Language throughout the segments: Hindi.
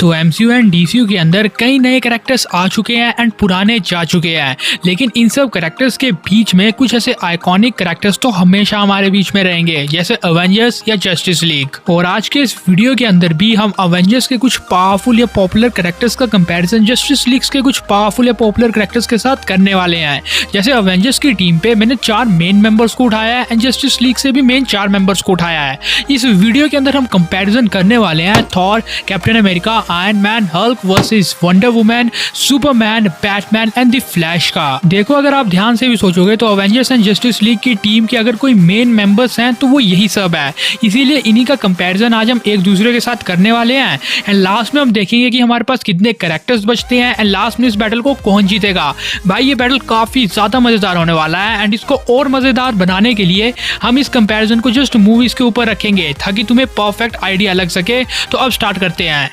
तो एमसीयू एंड डीसीयू के अंदर कई नए कैरेक्टर्स आ चुके हैं एंड पुराने जा चुके हैं, लेकिन इन सब कैरेक्टर्स के बीच में कुछ ऐसे आइकॉनिक कैरेक्टर्स तो हमेशा हमारे बीच में रहेंगे, जैसे अवेंजर्स या जस्टिस लीग। और आज के इस वीडियो के अंदर भी हम अवेंजर्स के कुछ पावरफुल या पॉपुलर कैरेक्टर्स का कंपैरिजन जस्टिस लीग के कुछ पावरफुल या पॉपुलर कैरेक्टर्स के साथ करने वाले हैं। जैसे अवेंजर्स की टीम पे मैंने 4 मेन मेंबर्स को उठाया है एंड जस्टिस लीग से भी मेन 4 मेंबर्स को उठाया है। इस वीडियो के अंदर हम कंपैरिजन करने वाले हैं Thor, captain America, iron man, Hulk versus wonder woman, Superman, Batman and the flash का। देखो, अगर आप ध्यान से भी सोचोगे तो अवेंजर्स एंड जस्टिस लीग की टीम के अगर कोई मेन मेंबर्स हैं तो वो यही सब है। इसीलिए इन्हीं का कंपैरिजन आज हम एक दूसरे के साथ करने वाले हैं एंड लास्ट में हम देखेंगे कि हमारे पास कितने कैरेक्टर्स बचते हैं एंड लास्ट में इस बैटल को कौन जीतेगा। भाई ये बैटल काफी ज्यादा मजेदार होने वाला है एंड इसको और मजेदार बनाने के लिए हम इस कंपैरिजन को जस्ट मूवीज के ऊपर रखेंगे ताकि तुम्हें परफेक्ट आइडिया लग सके। तो अब स्टार्ट करते हैं।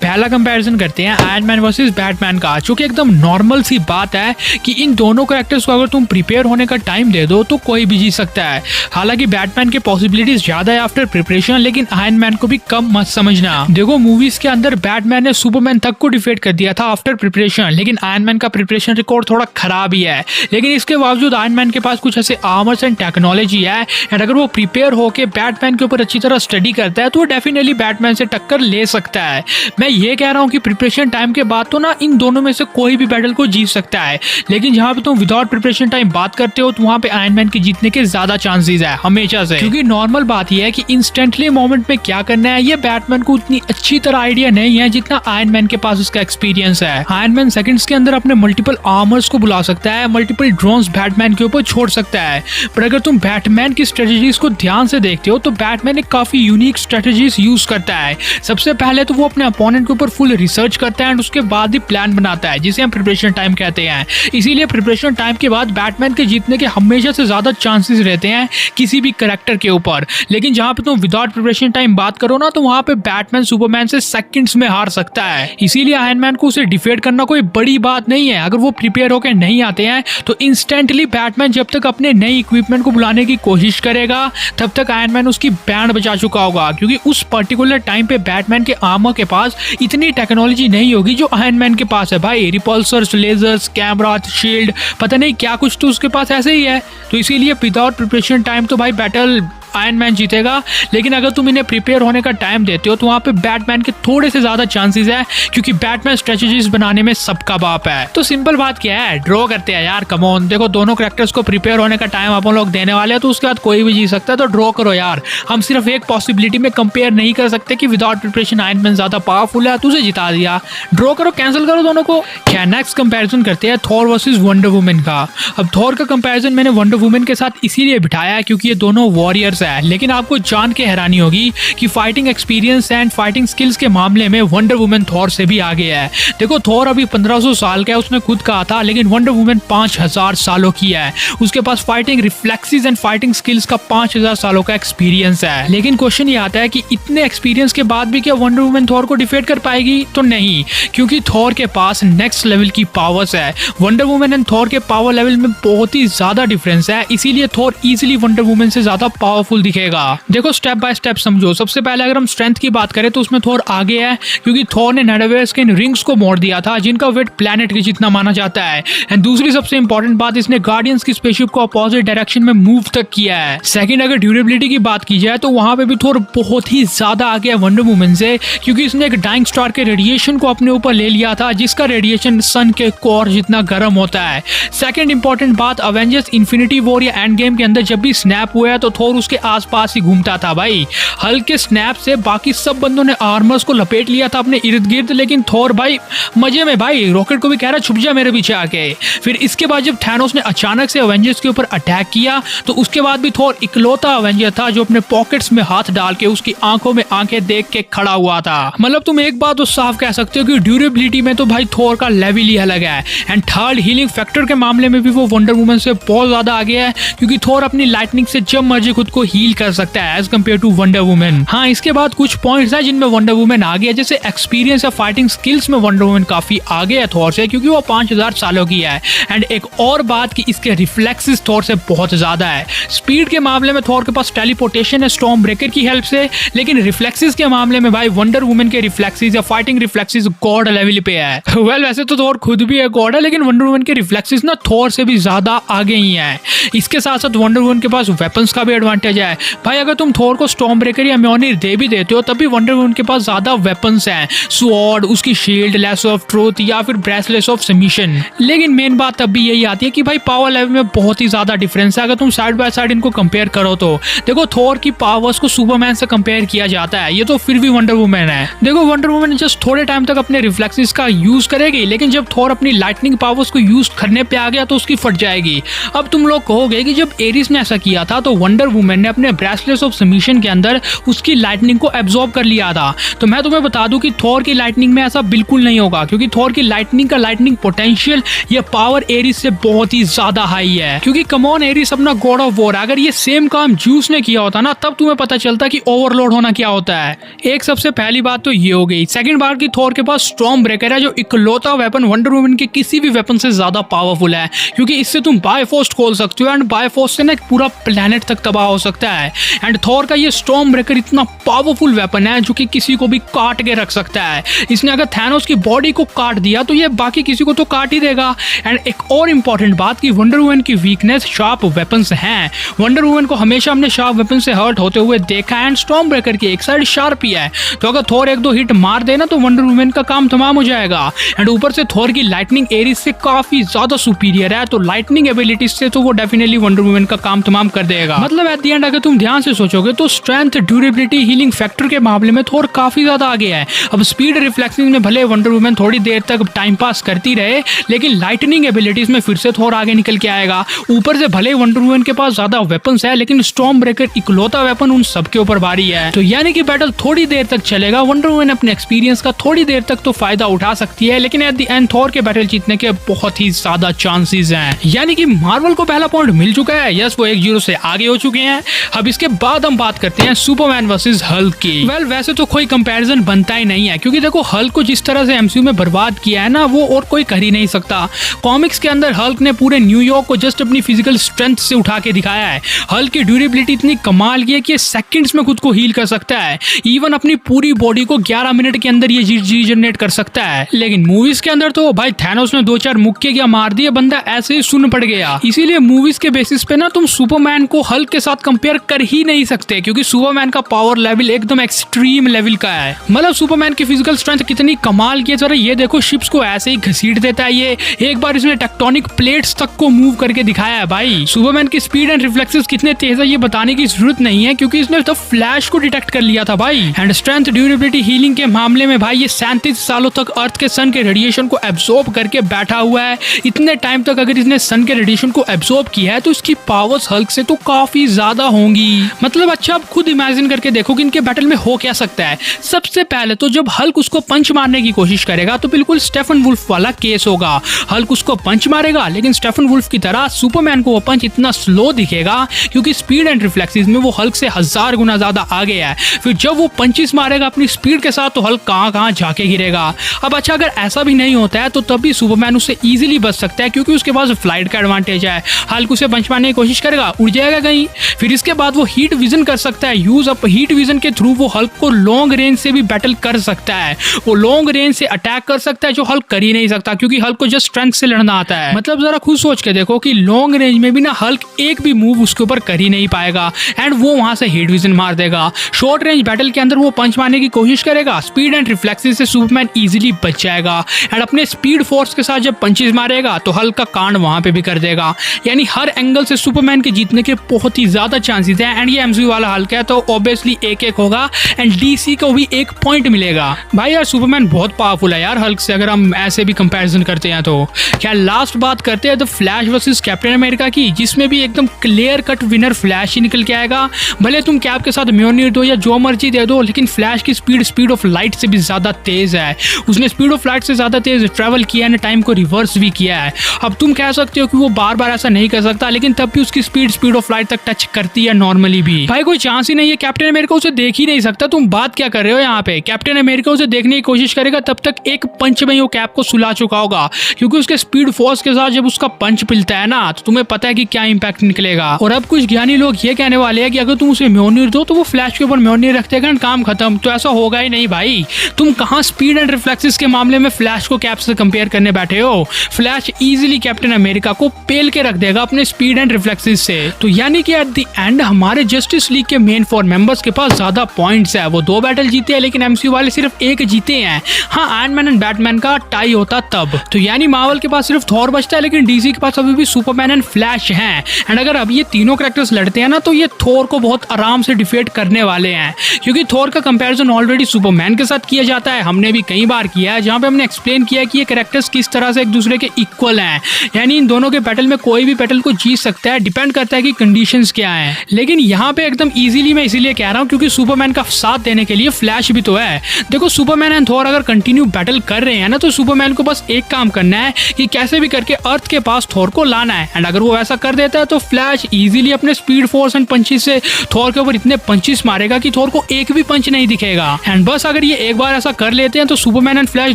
पहला कंपैरिजन करते हैं आयरन मैन वर्सेस बैटमैन का, जो कि एकदम नॉर्मल सी बात है कि इन दोनों कैरेक्टर्स को अगर तुम प्रिपेयर होने का टाइम दे दो तो कोई भी जीत सकता है। हालांकि बैटमैन के पॉसिबिलिटीज ज्यादा है आफ्टर प्रिपरेशन, लेकिन आयरन मैन को भी कम मत समझना। देखो, मूवीज के अंदर बैटमैन ने सुपरमैन तक को डिफीट कर दिया था आफ्टर प्रिपरेशन, लेकिन आयरन मैन का प्रिपरेशन रिकॉर्ड थोड़ा खराब ही है। लेकिन इसके बावजूद आयरन मैन के पास कुछ ऐसे आर्मर्स एंड टेक्नोलॉजी है एंड अगर वो प्रिपेयर होकर बैटमैन के ऊपर अच्छी तरह स्टडी करता है तो वो डेफिनेटली बैटमैन से टक्कर ले सकता है। मैं ये कह रहा हूं कि प्रिपरेशन टाइम के बाद तो ना इन दोनों में से कोई भी बैटल को जीत सकता है, लेकिन जहां पे तुम विदाउट प्रिपरेशन टाइम बात करते हो तो वहां पे आयरन मैन के जीतने के ज्यादा चांसेस है हमेशा से। क्योंकि नॉर्मल बात यह है कि इंस्टेंटली मोमेंट में क्या करना है ये बैटमैन को उतनी अच्छी तरह आइडिया नहीं है जितना आयरन मैन के पास उसका एक्सपीरियंस है। आयरन मैन सेकंड्स के अंदर अपने मल्टीपल आर्मर्स को बुला सकता है, मल्टीपल ड्रोन्स बैटमैन के ऊपर छोड़ सकता है, पर अगर तुम बैटमैन की स्ट्रेटजीज को ध्यान से देखते हो तो बैटमैन एक काफी यूनिक स्ट्रेटजीज यूज करता है। सबसे पहले तो वो अपने अपोनेंट के ऊपर फुल रिसर्च करता है और उसके बाद ही प्लान बनाता है, जिसे हम प्रिपरेशन टाइम कहते हैं। इसीलिए प्रिपरेशन टाइम के बाद बैटमैन के जीतने के हमेशा से ज्यादा चांसेस रहते हैं किसी भी कैरेक्टर के ऊपर। लेकिन जहां पे तुम विदाउट प्रिपरेशन टाइम बात करो ना तो वहां पे बैटमैन सुपरमैन से सेकंड्स में हार सकता है। इसीलिए आयरन मैन को उसे डिफीट करना कोई बड़ी बात नहीं है। अगर वो प्रिपेयर होकर नहीं आते हैं तो इंस्टेंटली बैटमैन जब तक अपने नई इक्विपमेंट को बुलाने की कोशिश करेगा तब तक आयरन मैन उसकी बैंड बचा चुका होगा, क्योंकि उस पर्टिकुलर टाइम पे बैटमैन के आर्मर के पास इतनी टेक्नोलॉजी नहीं होगी जो आयरन मैन के पास है। भाई रिपल्सर्स, लेजर्स, कैमरा, शील्ड, पता नहीं क्या कुछ तो उसके पास ऐसे ही है। तो इसीलिए विदाउट प्रिपरेशन टाइम तो भाई बैटल आयरन मैन जीतेगा। लेकिन अगर तुम इन्हें प्रिपेयर होने का टाइम देते हो तो वहां पे बैटमैन के थोड़े से ज्यादा चांसेस है, क्योंकि बैटमैन स्ट्रेटजीज बनाने में सबका बाप है। तो सिंपल बात क्या है, ड्रॉ करते हैं यार, कम ऑन। देखो, दोनों कैरेक्टर्स को प्रिपेयर होने का टाइम अपन लोग देने वाले हैं तो उसके बाद कोई भी जीत सकता है, तो ड्रॉ करो यार। हम सिर्फ एक पॉसिबिलिटी में कंपेयर नहीं कर सकते कि विदाउट प्रिपरेशन आयरन मैन ज्यादा पावरफुल है, तुझे जिता दिया। ड्रॉ करो, कैंसिल करो दोनों को। क्या नेक्स्ट कंपैरिजन करते हैं थॉर वर्सेस वंडर वुमन का। अब थॉर का कंपैरिजन मैंने वंडर वुमन के साथ इसीलिए बिठाया है क्योंकि ये दोनों वॉरियर्स है, लेकिन आपको जान के हैरानी होगी कि fighting experience and fighting skills के मामले में वंडर वुमन थॉर से भी आगे है। देखो, थॉर अभी 1500 साल का है, उसने खुद कहा था, लेकिन वंडर वुमन 5000 सालों की है। उसके पास fighting reflexes and fighting skills का 5000 सालों का एक्सपीरियंस है। लेकिन क्वेश्चन ये आता है कि इतने एक्सपीरियंस के बाद भी क्या वंडर वुमन थॉर को डिफीट कर पाएगी? तो नहीं, क्योंकि थॉर के पास नेक्स्ट लेवल की पावर्स है। वंडर वुमन एंड थॉर के पावर लेवल में बहुत ही ज्यादा डिफरेंस है, इसीलिए थॉर इजीली वंडर वुमन से ज्यादा पावरफुल दिखेगा। देखो, स्टेप बाय स्टेप समझो। सबसे पहले अगर हम स्ट्रेंथ की बात करें तो उसमें थॉर आगे है, क्योंकि थॉर ने नेडवेयर्स के इन रिंग्स को मोड़ दिया था जिनका वेट प्लेनेट के जितना माना जाता है। एंड दूसरी सबसे इंपॉर्टेंट बात, इसने गार्डियंस की स्पेसशिप को अपोजिट डायरेक्शन में मूव तक किया है। सेकंड, अगर ड्यूरेबिलिटी की बात की जाए तो वहां पे भी थॉर बहुत ही ज्यादा आगे है वंडर वुमन से, क्योंकि इसने एक डाइंग स्टार के रेडिएशन को अपने ऊपर ले लिया था, जिसका रेडिएशन सन के कोर जितना गर्म होता है। सेकंड इंपॉर्टेंट बात, अवेंजर्स इन्फिनिटी वॉर या एंड गेम के अंदर जब भी स्नैप हुआ है तो थॉर उसके आसपास ही घूमता था। भाई, हल्के स्नैप से बाकी सब बंदों ने आर्मर्स को लपेट लिया था अपने इर्द गिर्द, लेकिन थॉर भाई मजे में, भाई रॉकेट को भी कह रहा छुप जा मेरे पीछे आके। फिर इसके बाद जब थैनोस ने अचानक से अवेंजर्स के ऊपर अटैक किया तो उसके बाद भी थॉर इकलौता अवेंजर था जो अपने पॉकेट्स में हाथ डाल के उसकी आंखों में आंखें देख के खड़ा हुआ था। मतलब तुम एक बात तो साफ कह सकते हो कि ड्यूरेबिलिटी में तो भाई थॉर का लेवल ही अलग है। एंड थर्ड, हीलिंग फैक्टर के मामले में भी वो वंडर वुमन से बहुत ज्यादा आगे है, क्योंकि थॉर अपनी लाइटनिंग से जब मर्जी खुद को हील कर सकता है as compare to wonder woman. हाँ, इसके बाद कुछ पॉइंट्स है जिनमें वंडर वुमन आगे है, जैसे एक्सपीरियंस या फाइटिंग स्किल्स में वंडर वुमन काफी आगे है थॉर से, क्योंकि वो 5000 सालों की है। एंड एक और बात कि इसके रिफ्लेक्सेस थॉर से बहुत ज्यादा है। स्पीड के मामले में थॉर के पास टेलीपोर्टेशन है स्टॉर्म ब्रेकर की हेल्प से, लेकिन रिफ्लेक्सेस के मामले में भाई वंडर वुमन के रिफ्लेक्सेस या फाइटिंग रिफ्लेक्सेस गॉड लेवल पे है। वेल वैसे तो थॉर खुद भी है गॉड है, लेकिन वंडर वुमन के रिफ्लेक्सेस ना थॉर से भी ज्यादा आगे ही है। इसके साथ साथ वंडर वुमन के पास वेपन्स का भी एडवांटेज है। भाई अगर तुम थॉर को स्टॉर्म ब्रेकर या म्योनिर दे भी देते हो तब भी वंडर वुमन के पास ज्यादा वेपन्स हैं, स्वॉर्ड, उसकी शील्ड, लेस ऑफ ट्रूथ या फिर ब्रेसलेस ऑफ सबमिशन। लेकिन मेन बात तब भी यही आती है कि भाई पावर लेवल में बहुत ही ज्यादा डिफरेंस है अगर तुम साइड बाय साइड इनको कंपेयर करो तो। देखो थॉर की पावर्स को सुपरमैन से कंपेयर किया जाता है, ये तो फिर भी वंडर वुमन है। देखो वंडर वुमन जस्ट थोड़े टाइम तक अपने रिफ्लेक्सेस का यूज करेगी, लेकिन जब थॉर अपनी लाइटनिंग पावर्स को यूज करने पे आ गया तो उसकी फट जाएगी। अब तुम लोग कहोगे कि जब एरिस ने ऐसा किया था तो वंडर वुमन ने अपने ब्रेसलेस ऑफ सबमिशन के अंदर उसकी लाइटनिंग को एब्जॉर्ब कर लिया था। तो मैं तुम्हें बता दूं कि थॉर की लाइटनिंग में ऐसा बिल्कुल नहीं होगा, क्योंकि थॉर की लाइटनिंग का लाइटनिंग पोटेंशियल या पावर एरिस से बहुत ही ज्यादा हाई है। क्योंकि कमॉन एरिस अपना गॉड ऑफ वॉर, अगर ये सेम काम ज्यूस ने किया होता ना तब तुम्हें पता चलता कि ओवरलोड होना क्या होता है। एक सबसे पहली बात तो ये हो गई। सेकंड बात कि थॉर के पास स्टॉर्म ब्रेकर है जो इकलौता वेपन वंडर वुमन के किसी भी वेपन से ज्यादा पावरफुल है, क्योंकि इससे तुम बायफोर्स खोल सकते हो एंड बायफोर्स से ना पूरा प्लेनेट तक तबाह हो सकता है। एंड थॉर का ये स्टॉर्म ब्रेकर इतना पावरफुल वेपन है जो कि किसी को भी काट के रख सकता है। इसने अगर थैनोस की बॉडी को काट दिया तो ये बाकी किसी को तो काट ही देगा। एंड एक और इम्पॉर्टेंट बात कि वंडर वुमन की वीकनेस शार्प वेपन्स हैं। वंडर वुमन को हमेशा हमने शार्प वेपन से हर्ट होते हुए देखा है एंड स्टॉर्म ब्रेकर की एक साइड शार्प ही है, तो अगर थॉर एक दो हिट मार देना तो वंडर वुमन का काम तमाम हो जाएगा। एंड ऊपर से थॉर की लाइटनिंग एरिस से काफी ज्यादा सुपीरियर है, तो लाइटनिंग एबिलिटीज से तो वो डेफिनेटली वंडर वुमन का काम तमाम कर देगा। मतलब एट द एंड अगर तुम ध्यान से सोचोगे तो स्ट्रेंथ, ड्यूरेबिलिटी, हीलिंग फैक्टर के मामले में थॉर काफी ज्यादा आगे है। अब स्पीड रिफ्लेक्सिंग में भले वंडर वुमन थोड़ी देर तक टाइम पास करती रहे, लेकिन लाइटनिंग एबिलिटीज में फिर से थॉर आगे निकल के आएगा। ऊपर से भले वंडर वुमन के पास ज्यादा वेपन्स है, लेकिन स्टॉर्म ब्रेकर इकलौता वेपन उन सबके ऊपर भारी है। तो यानी कि बैटल थोड़ी देर तक चलेगा। वंडर वुमन अपने एक्सपीरियंस का थोड़ी देर तक तो फायदा उठा सकती है, लेकिन एट द एंड थॉर के बैटल जीतने के बहुत ही ज्यादा चांसेस हैं। यानी कि मार्वल को पहला पॉइंट मिल चुका है। यस, वो 1-0 से आगे हो चुके हैं। अब इसके बाद हम बात करते हैं सुपरमैन वर्सेस हल्क की। वेल वैसे तो कोई कंपैरिजन बनता ही नहीं है, क्योंकि देखो हल्क को जिस तरह से एमसीयू में बर्बाद किया है ना, वो और कोई कर ही नहीं सकता। कॉमिक्स के अंदर हल्क ने पूरे न्यूयॉर्क को जस्ट अपनी फिजिकल स्ट्रेंथ से उठा के दिखाया है। हल्क की ड्यूरेबिलिटी इतनी कमाल की है कि सेकंड्स में खुद को हील कर सकता है। इवन अपनी पूरी बॉडी को 11 मिनट के अंदर ये रीजनरेट कर सकता है। लेकिन मूवीज के अंदर तो भाई थैनोस ने 2-4 मुक्के क्या मार दिए, बंदा ऐसे ही सुन पड़ गया। इसीलिए मूवीज के बेसिस पे ना तुम सुपरमैन को हल्क के साथ कंपेयर कर ही नहीं सकते, क्योंकि सुपरमैन का पावर लेवल एकदम एक्सट्रीम लेवल का है। मतलब सुपरमैन की फिजिकल स्ट्रेंथ कितनी कमाल की है, जरा ये देखो, शिप्स को ऐसे ही घसीट देता है ये। एक बार इसने टेक्टोनिक प्लेट्स तक को मूव करके दिखाया है। भाई सुपरमैन की स्पीड एंड रिफ्लेक्सेस कितने तेज है ये बताने की जरूरत नहीं है, क्योंकि इसने तो फ्लैश को डिटेक्ट कर लिया था भाई। एंड स्ट्रेंथ, ड्यूरेबिलिटी, हीलिंग के मामले में भाई ये 37 सालों तक अर्थ के सन के रेडिएशन को एब्जॉर्ब करके बैठा हुआ है। इतने टाइम तक अगर इसने सन के रेडिएशन को एब्जॉर्ब किया है तो इसकी पावर्स हल्क से तो काफी ज्यादा होंगी। मतलब अच्छा आप खुद इमेजिन करके देखो कि इनके बैटल में हो क्या सकता है। सबसे पहले तो जब हल्क उसको पंच मारने की कोशिश करेगा तो बिल्कुल स्टेफन वुल्फ वाला केस होगा। हल्क उसको पंच मारेगा, लेकिन स्टेफन वुल्फ की तरह सुपरमैन को वो पंच इतना स्लो दिखेगा, क्योंकि स्पीड एंड रिफ्लेक्सेस में वो हल्क से 1000 गुना ज्यादा आगे है। फिर जब वो पंचेस मारेगा अपनी स्पीड के साथ तो हल्क कहां जाके गिरेगा। अब अच्छा अगर ऐसा भी नहीं होता है तो तब भी सुपरमैन उससे इजीली बच सकता है, क्योंकि उसके पास फ्लाइट का एडवांटेज है। हल्क उसे पंच मारने की कोशिश करेगा, उड़ जाएगा कहीं। फिर इसके बाद वो हीट विजन कर सकता है यूज। अप हीट विजन के थ्रू वो हल्क को लॉन्ग रेंज से भी बैटल कर सकता है। वो लॉन्ग रेंज से अटैक कर सकता है जो हल्क कर ही नहीं सकता, क्योंकि हल्क को जस्ट स्ट्रेंथ से लड़ना आता है। मतलब जरा खुद सोच के देखो कि लॉन्ग रेंज में भी ना हल्क एक भी मूव उसके ऊपर कर ही नहीं पाएगा एंड वो वहां से हीट विजन मार देगा। शॉर्ट रेंज बैटल के अंदर वो पंच मारने की कोशिश करेगा, स्पीड एंड रिफ्लेक्सेस से सुपरमैन इजीली बच जाएगा एंड अपने स्पीड फोर्स के साथ जब पंचेस मारेगा तो हल्क का कांड वहां पे भी कर देगा। यानी हर एंगल से सुपरमैन के जीतने के बहुत ही ज्यादा चांसेस हैं। एंड ये एमसीयू वाला हल्क है तो ऑब्वियसली 1-1 होगा एंड डीसी को भी 1 पॉइंट मिलेगा। भाई यार सुपरमैन बहुत पावरफुल है यार हल्क से, अगर हम ऐसे भी कंपैरिजन करते हैं तो। क्या लास्ट बात करते हैं the flash versus captain America की, जिसमें भी एकदम क्लियर कट विनर फ्लैश ही निकल के आएगा। भले तुम कैप के साथ म्योनिर दो या जो मर्जी दे दो, लेकिन फ्लैश की स्पीड ऑफ लाइट से भी ज्यादा तेज है। उसने स्पीड ऑफ लाइट से ज्यादा तेज ट्रेवल किया है, टाइम को रिवर्स भी किया है। अब तुम कह सकते हो कि वो बार बार ऐसा नहीं कर सकता, लेकिन तब भी उसकी स्पीड ऑफ लाइट तक टच करती सकती है नॉर्मली भी। भाई कोई चांस ही नहीं है, कैप्टन अमेरिका उसे देख ही नहीं सकता। तुम बात क्या कर रहे हो यहाँ पे? कैप्टन अमेरिका उसे देखने की कोशिश करेगा तब तक एक पंच में ही वो कैप को सुला चुका होगा, क्योंकि उसके स्पीड फोर्स के साथ जब उसका पंच पिलता है ना तो तुम्हें पता है कि क्या इंपैक्ट निकलेगा। और अब कुछ ज्ञानी लोग ये कहने वाले हैं कि अगर तुम उसे म्योनिर दो तो वो फ्लैश के ऊपर म्योनिर रख देगा, काम खत्म। तो ऐसा होगा ही नहीं भाई। तुम कहाँ स्पीड एंड रिफ्लेक्सेस के मामले में फ्लैश को कैप से कंपेयर करने बैठे हो? फ्लैश इजीली कैप्टन अमेरिका को पेल के रख देगा अपने स्पीड एंड रिफ्लेक्सेस से। तो यानी कि एट द एंड हमारे जस्टिस लीग के मेन 4 मेंबर्स के पास ज्यादा पॉइंट्स है। वो 2 बैटल जीते हैं, लेकिन एमसीयू वाले सिर्फ 1 जीते हैं। हाँ, आयरन मैन एंड बैटमैन का टाई होता तब। तो यानी मार्वल के पास सिर्फ थॉर बचता है, लेकिन डीसी के पास अभी भी सुपरमैन एंड फ्लैश हैं। एंड अगर अब ये तीनों कैरेक्टर्स लड़ते हैं ना तो ये थॉर को बहुत आराम से डिफीट करने वाले हैं, क्योंकि थॉर का कंपैरिजन ऑलरेडी सुपरमैन के साथ किया जाता है। हमने भी कई बार किया है, जहां पे हमने एक्सप्लेन किया है कि ये कैरेक्टर्स किस तरह से एक दूसरे के इक्वल हैं। यानी इन दोनों के बैटल में कोई भी बैटल को जीत सकता है, डिपेंड करता है कि कंडीशंस क्या हैं। लेकिन यहाँ पे एकदम इजीली मैं इसीलिए कह रहा हूँ क्योंकि सुपरमैन का साथ देने के लिए फ्लैश भी तो है। देखो, सुपरमैन एंड थॉर अगर कंटिन्यू बैटल कर रहे हैं ना तो सुपरमैन को बस एक काम करना है कि कैसे भी करके अर्थ के पास थॉर को लाना है। एंड अगर वो ऐसा कर देता है तो फ्लैश इजीली अपने स्पीड फोर्स एंड पंचेस से थॉर के ऊपर इतने पंचेस मारेगा कि थॉर को एक भी पंच नहीं दिखेगा। एंड बस अगर ये एक बार ऐसा कर लेते हैं तो सुपरमैन एंड फ्लैश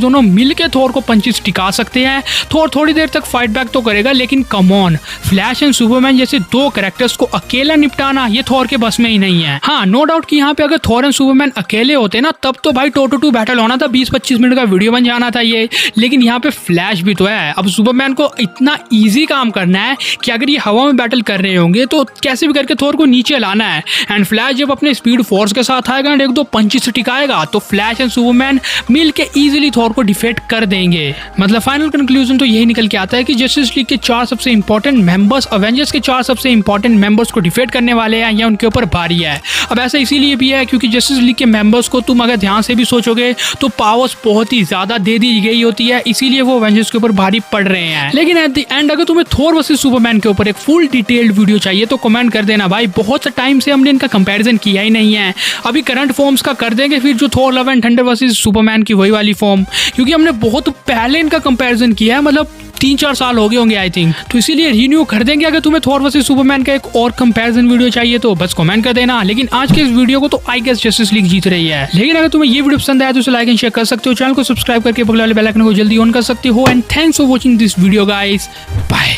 दोनों मिलकर थॉर को पंचेस टिका सकते हैं। थॉर थोड़ी देर तक फाइट बैक तो करेगा, लेकिन come on, flash and Superman जैसे 2 कैरेक्टर्स को अकेला निपटाना ये थॉर के बस में ही नहीं है। हाँ, नो डाउट कि यहाँ पे अगर थॉर एंड सुपरमैन अकेले होते ना तब तो भाई 2-2 बैटल होना था, 20-25 मिनट का वीडियो बन जाना था ये। लेकिन यहाँ पे फ्लैश भी तो है। अब सुपरमैन को इतना इजी काम करना है कि अगर ये हवा में बैटल कर रहे होंगे तो कैसे भी करके थॉर को नीचे लाना है। एंड फ्लैश जब अपने स्पीड फोर्स के साथ आएगा एंड 1-2 पंचेस टिकाएगा तो फ्लैश एंड सुपरमैन मिल के इजीली थॉर को डिफीट कर देंगे। मतलब फाइनल कंक्लूजन तो यही निकल के आता है कि जस्टिस लीग के 4 सबसे इंपॉर्टेंट मेंबर्स अवेंजर्स के 4 सबसे इंपॉर्टेंट मेंबर्स को डिफीट करने वाले हैं या उनके ऊपर भारी है। अब ऐसा इसीलिए भी है क्योंकि जस्टिस लीग के मेंबर्स को तुम अगर ध्यान से भी सोचोगे तो पावर्स बहुत ही ज्यादा दे दी गई होती है, इसीलिए वो अवेंजर्स के ऊपर भारी पड़ रहे हैं। लेकिन एट द एंड अगर तुम्हें थॉर वर्सेस सुपरमैन के ऊपर एक फुल डिटेल्ड वीडियो चाहिए तो कमेंट कर देना भाई। बहुत टाइम से हमने इनका कंपैरिजन किया ही नहीं है। अभी करंट फॉर्म्स का कर देंगे, फिर जो Thor love and thunder versus Superman की वही वाली फॉर्म, क्योंकि हमने बहुत पहले इनका कंपैरिजन किया है, मतलब 3-4 साल हो गए होंगे आई थिंक। तो इसीलिए रिन्यू कर देंगे। अगर तुम्हें थॉर वर्सेस सुपरमैन का एक और कंपैरिजन वीडियो चाहिए तो बस कमेंट कर देना। लेकिन आज के इस वीडियो को तो आई गेस जस्टिस लीग जीत रही है। लेकिन अगर तुम्हें ये वीडियो पसंद आया तो उसे लाइक एंड शेयर कर सकते हो, चैनल को सब्सक्राइब करके बगल वाले बेल आइकन को जल्दी ऑन कर सकते हो। And thanks for watching this video guys, bye.